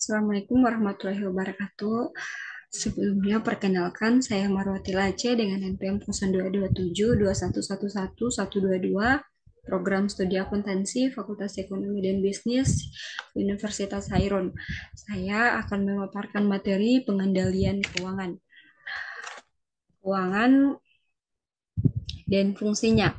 Assalamualaikum warahmatullahi wabarakatuh. Sebelumnya perkenalkan saya Marwati Lace dengan NPM 0227 2111 122 Program Studi Akuntansi Fakultas Ekonomi dan Bisnis Universitas Hairun. Saya akan memaparkan materi pengendalian keuangan. Keuangan dan fungsinya.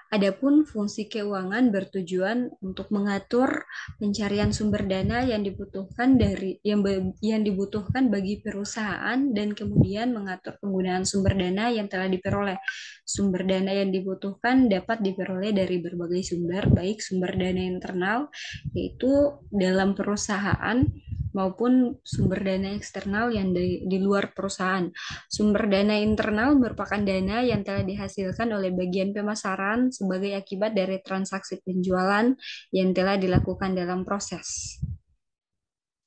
Adapun fungsi keuangan bertujuan untuk mengatur pencarian sumber dana yang dibutuhkan yang dibutuhkan bagi perusahaan dan kemudian mengatur penggunaan sumber dana yang telah diperoleh. Sumber dana yang dibutuhkan dapat diperoleh dari berbagai sumber, baik sumber dana internal yaitu dalam perusahaan maupun sumber dana eksternal yang di luar perusahaan. Sumber dana internal merupakan dana yang telah dihasilkan oleh bagian pemasaran sebagai akibat dari transaksi penjualan yang telah dilakukan dalam proses.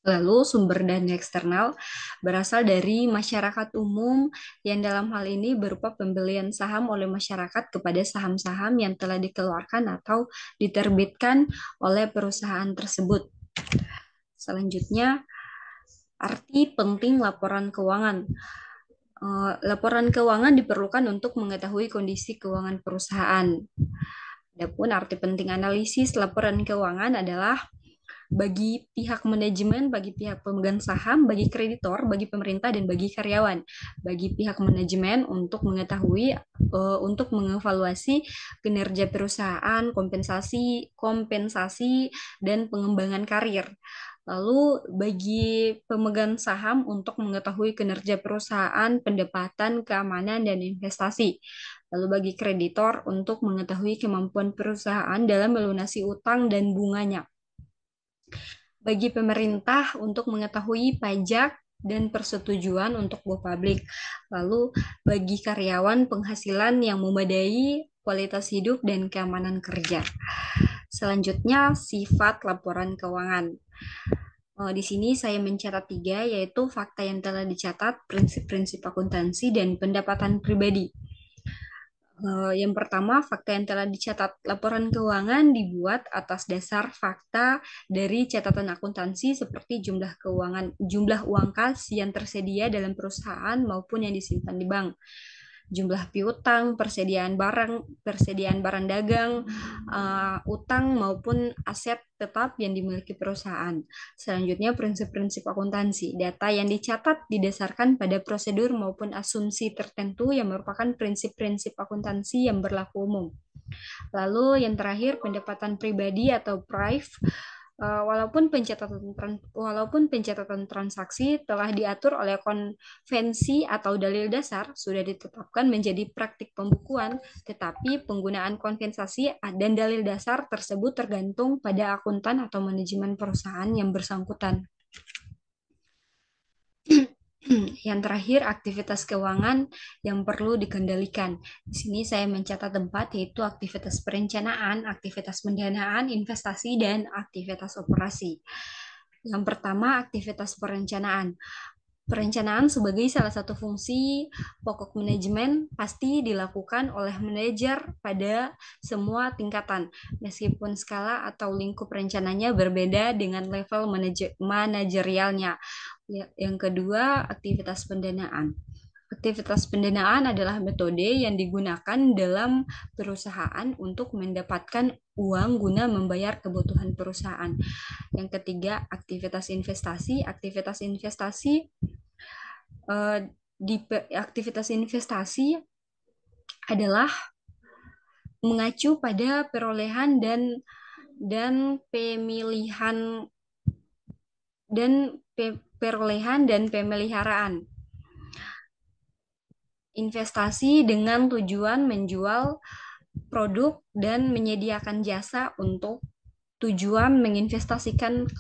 Lalu sumber dana eksternal berasal dari masyarakat umum yang dalam hal ini berupa pembelian saham oleh masyarakat kepada saham-saham yang telah dikeluarkan atau diterbitkan oleh perusahaan tersebut. Selanjutnya, arti penting laporan keuangan. Laporan keuangan diperlukan untuk mengetahui kondisi keuangan perusahaan. Adapun arti penting analisis laporan keuangan adalah bagi pihak manajemen, bagi pihak pemegang saham, bagi kreditor, bagi pemerintah, dan bagi karyawan. Bagi pihak manajemen untuk mengetahui, untuk mengevaluasi kinerja perusahaan, kompensasi, dan pengembangan karir. Lalu bagi pemegang saham untuk mengetahui kinerja perusahaan, pendapatan, keamanan, dan investasi. Lalu bagi kreditor untuk mengetahui kemampuan perusahaan dalam melunasi utang dan bunganya. Bagi pemerintah untuk mengetahui pajak dan persetujuan untuk go public. Lalu bagi karyawan penghasilan yang memadai, kualitas hidup, dan keamanan kerja. Selanjutnya, sifat laporan keuangan. Di sini saya mencatat 3, yaitu fakta yang telah dicatat, prinsip-prinsip akuntansi, dan pendapatan pribadi. Yang pertama, fakta yang telah dicatat. Laporan keuangan dibuat atas dasar fakta dari catatan akuntansi seperti jumlah uang kas yang tersedia dalam perusahaan maupun yang disimpan di bank, jumlah piutang, persediaan barang dagang, utang maupun aset tetap yang dimiliki perusahaan. Selanjutnya, prinsip-prinsip akuntansi. Data yang dicatat didasarkan pada prosedur maupun asumsi tertentu yang merupakan prinsip-prinsip akuntansi yang berlaku umum. Lalu yang terakhir, pendapatan pribadi atau PRIV. Walaupun pencatatan transaksi telah diatur oleh konvensi atau dalil dasar sudah ditetapkan menjadi praktik pembukuan, tetapi penggunaan kompensasi dan dalil dasar tersebut tergantung pada akuntan atau manajemen perusahaan yang bersangkutan. Yang terakhir, aktivitas keuangan yang perlu dikendalikan. Di sini saya mencatat 4, yaitu aktivitas perencanaan, aktivitas pendanaan, investasi, dan aktivitas operasi. Yang pertama, aktivitas perencanaan. Perencanaan sebagai salah satu fungsi pokok manajemen pasti dilakukan oleh manajer pada semua tingkatan, meskipun skala atau lingkup rencananya berbeda dengan level manajerialnya. Yang kedua, aktivitas pendanaan. Aktivitas pendanaan adalah metode yang digunakan dalam perusahaan untuk mendapatkan uang guna membayar kebutuhan perusahaan. Yang ketiga, aktivitas investasi. Aktivitas investasi adalah mengacu pada perolehan dan pemeliharaan. Investasi dengan tujuan menjual produk dan menyediakan jasa untuk tujuan menginvestasikan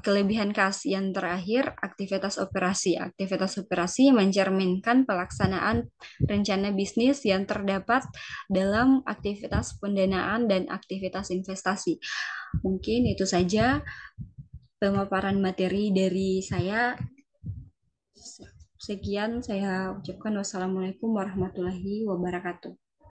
kelebihan kas. Yang terakhir, aktivitas operasi. Aktivitas operasi mencerminkan pelaksanaan rencana bisnis yang terdapat dalam aktivitas pendanaan dan aktivitas investasi. Mungkin itu saja pemaparan materi dari saya. Sekian saya ucapkan, wassalamualaikum warahmatullahi wabarakatuh.